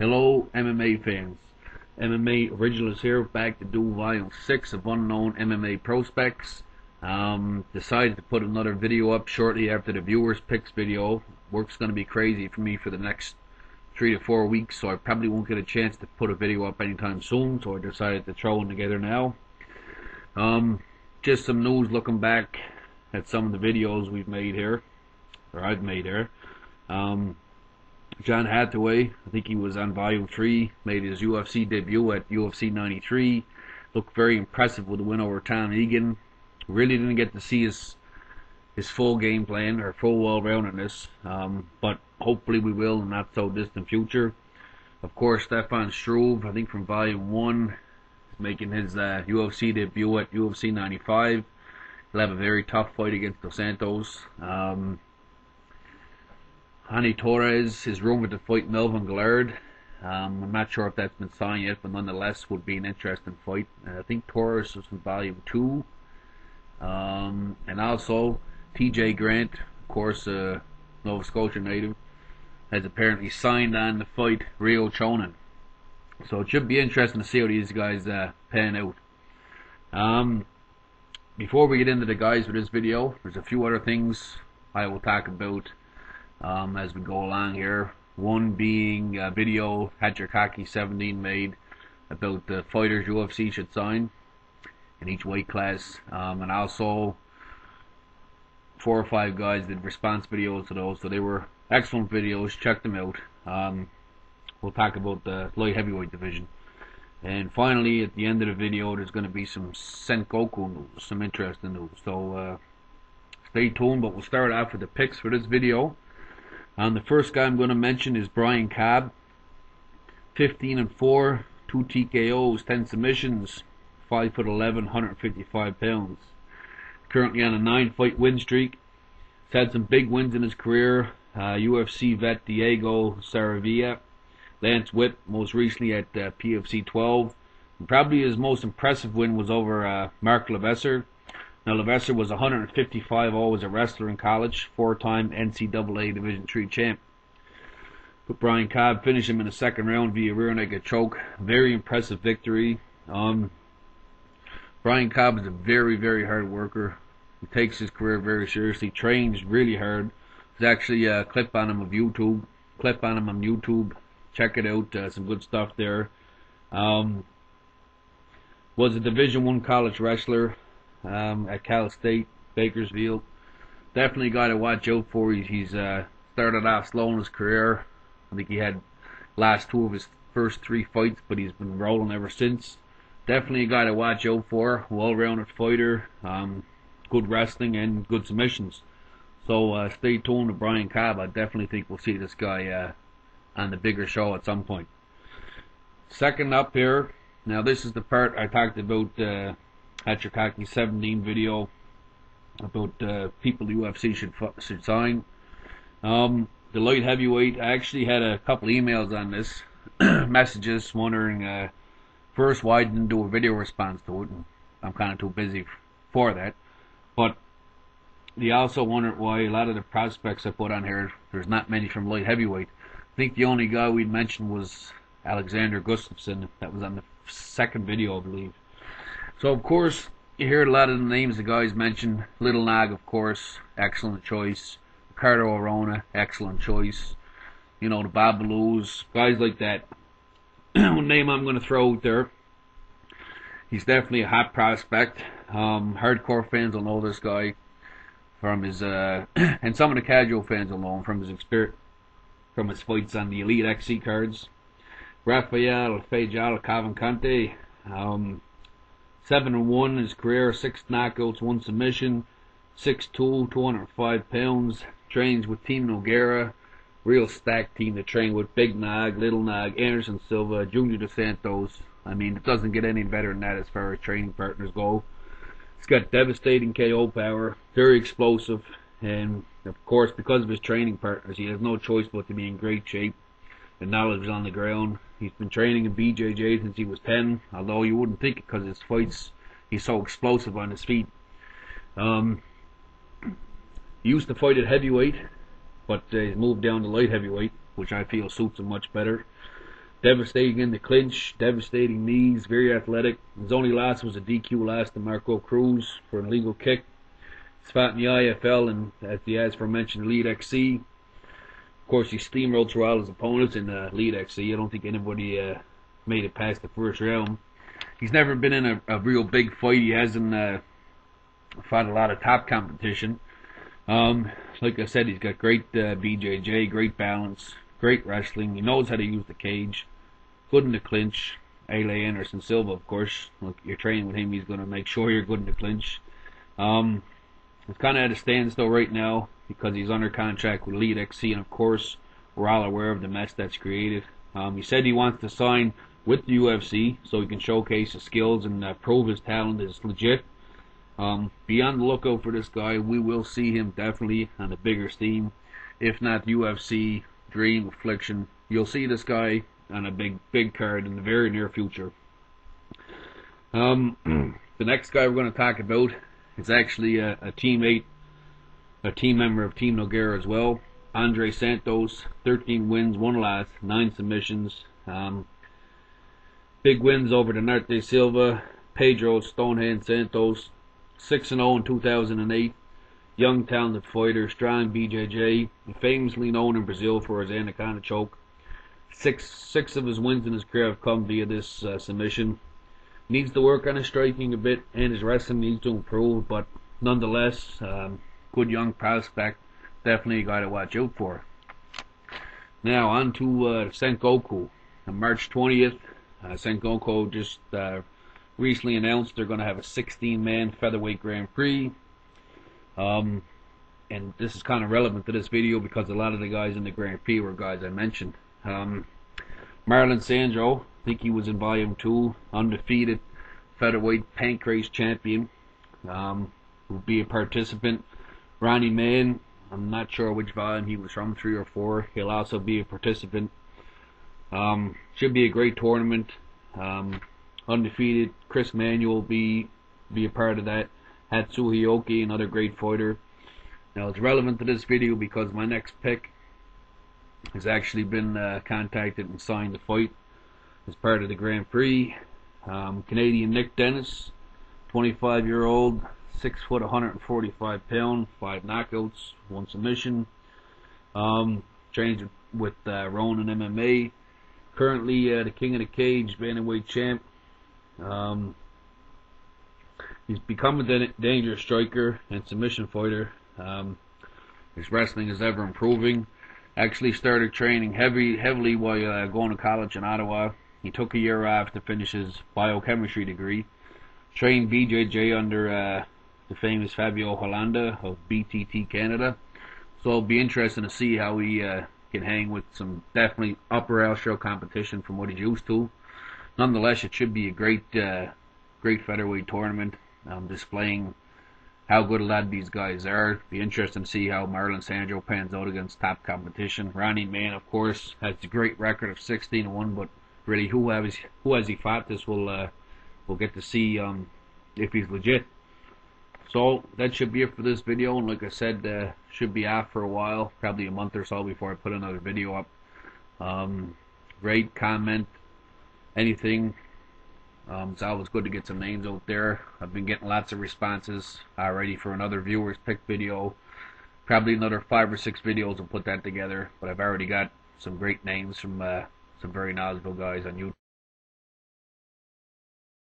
Hello MMA fans, MMA Originals here, back to do volume 6 of Unknown MMA Prospects. Decided to put another video up shortly after the viewers picks video. Work's going to be crazy for me for the next 3 to 4 weeks, so I probably won't get a chance to put a video up anytime soon, so I decided to throw them together now. Just some news looking back at some of the videos we've made here, or I've made here. John Hathaway, I think he was on volume 3, made his UFC debut at UFC 93. Looked very impressive with the win over Tom Egan. Really didn't get to see his full game plan or full well-roundedness, but hopefully we will in the not so distant future. Of course, Stefan Struve, I think from volume 1, is making his UFC debut at UFC 95. He'll have a very tough fight against Dos Santos. Hani Torres is rumored to fight Melvin Gillard. I'm not sure if that's been signed yet, but nonetheless would be an interesting fight. I think Torres was from volume 2. And also TJ Grant, of course, Nova Scotia native, has apparently signed on to fight Rio Chonin. So it should be interesting to see how these guys pan out. Before we get into the guys for this video, there's a few other things I will talk about as we go along here. One being a video Hatchakaki17 made about the fighters UFC should sign in each weight class, and also 4 or 5 guys did response videos to those, so they were excellent videos. Check them out. We'll talk about the light heavyweight division, and finally at the end of the video there's going to be some Sengoku news, some interesting news, so stay tuned. But we'll start off with the picks for this video. The first guy I'm going to mention is Brian Cobb. 15-4, 2 TKOs, 10 submissions, 5'11", 155 pounds. Currently on a 9-fight win streak. He's had some big wins in his career. UFC vet Diego Saravia, Lance Whip, most recently at PFC 12. And probably his most impressive win was over Mark Levesser. Now, Levesser was 155-0 as a wrestler in college, 4-time NCAA Division III champ. But Brian Cobb finished him in the second round via rear naked choke. Very impressive victory. Brian Cobb is a very, very hard worker. He takes his career very seriously, trains really hard. There's actually a clip on him on YouTube. Check it out, some good stuff there. Was a Division I college wrestler at Cal State, Bakersfield. Definitely got to watch out for. He's started off slow in his career. I think he had last 2 of his first 3 fights, but he's been rolling ever since. Definitely a guy to watch out for. Well-rounded fighter, good wrestling and good submissions. So stay tuned to Brian Cobb. I definitely think we'll see this guy on the bigger show at some point. Second up here. Now this is the part I talked about Hatchakaki17 video about people the UFC should sign. The light heavyweight, I actually had a couple emails on this, messages wondering first why I didn't do a video response to it, and I'm kind of too busy for that. But they also wondered why a lot of the prospects I put on here, there's not many from light heavyweight. I think the only guy we'd mentioned was Alexander Gustafsson. That was on the second video, I believe. So of course you hear a lot of the names the guys mentioned. Little Nog, of course, excellent choice. Ricardo Arona, excellent choice. You know, the Babaloos, guys like that. One name I'm going to throw out there. He's definitely a hot prospect. Hardcore fans will know this guy from his and some of the casual fans will know him from his experience, from his fights on the Elite XC cards. Raphael FAIJAO, CAVALCANTE. 7-1 in his career, 6 knockouts, 1 submission, 6'2", 205 pounds. Trains with Team Nogueira, real stacked team to train with. Big Nog, Little Nog, Anderson Silva, Junior Dos Santos. I mean, it doesn't get any better than that as far as training partners go. He's got devastating KO power, very explosive, and of course, because of his training partners, he has no choice but to be in great shape. The knowledge is on the ground. He's been training in BJJ since he was 10, although you wouldn't think it because his fights, he's so explosive on his feet. He used to fight at heavyweight, but he's moved down to light heavyweight, which I feel suits him much better. Devastating in the clinch, devastating knees, very athletic. His only loss was a DQ loss to Marco Cruz for an illegal kick. He's fought in the IFL and at the as aforementioned Elite XC. Of course, he steamrolled through all his opponents in Elite XC. I don't think anybody made it past the first round. He's never been in a real big fight. He hasn't fought a lot of top competition. Like I said, he's got great BJJ, great balance, great wrestling. He knows how to use the cage. Good in the clinch. A.L.A. Anderson Silva, of course. Look, you're training with him, he's going to make sure you're good in the clinch. It's kind of at a standstill right now because he's under contract with Elite XC, and of course, we're all aware of the mess that's created. He said he wants to sign with the UFC so he can showcase his skills and prove his talent is legit. Be on the lookout for this guy. We will see him definitely on a bigger steam. If not UFC, Dream, Affliction, you'll see this guy on a big card in the very near future. The next guy we're going to talk about is actually a teammate, a team member of Team Nogueira as well. Andre Santos, 13 wins, 1 loss, 9 submissions. Big wins over Denarte Silva, Pedro Stonehand Santos, 6-0 in 2008. Young, talented fighter, strong BJJ, famously known in Brazil for his anaconda choke. Six of his wins in his career have come via this submission. Needs to work on his striking a bit, and his wrestling needs to improve, but nonetheless, good young prospect. Definitely a guy to watch out for. Now, on to Sengoku. On March 20th, Sengoku just recently announced they're going to have a 16-man featherweight Grand Prix. And this is kind of relevant to this video because a lot of the guys in the Grand Prix were guys I mentioned. Marlon Sandro, I think he was in Volume 2, undefeated featherweight pancrase champion, will be a participant. Ronnie Mann, I'm not sure which volume he was from, 3 or 4. He'll also be a participant. Should be a great tournament. Undefeated Chris Manuel will be a part of that. Hatsu Hioki, another great fighter. Now it's relevant to this video because my next pick has actually been contacted and signed to fight as part of the Grand Prix. Canadian Nick Dennis, 25-year-old, 6 foot, 145 pound, 5 knockouts, 1 submission. Trains with Ronin MMA. Currently the King of the Cage bantamweight champ. He's become a dangerous striker and submission fighter. His wrestling is ever improving. Actually started training heavily while going to college in Ottawa. He took a year off to finish his biochemistry degree. Trained BJJ under the famous Fabio Hollanda of BTT Canada. So it'll be interesting to see how he can hang with some definitely upper echelon competition from what he's used to. Nonetheless, it should be a great featherweight tournament, displaying how good a lot of these guys are. Be interesting to see how Marlon Sandro pans out against top competition. Ronnie Mann, of course, has a great record of 16-1, but really, who has he fought? This we'll get to see if he's legit. So that should be it for this video, and like I said, should be off for a while, probably a month or so before I put another video up. Rate, comment, anything. It's always good to get some names out there. I've been getting lots of responses already for another viewers pick video. Probably another 5 or 6 videos will put that together, but I've already got some great names from some very knowledgeable guys on YouTube.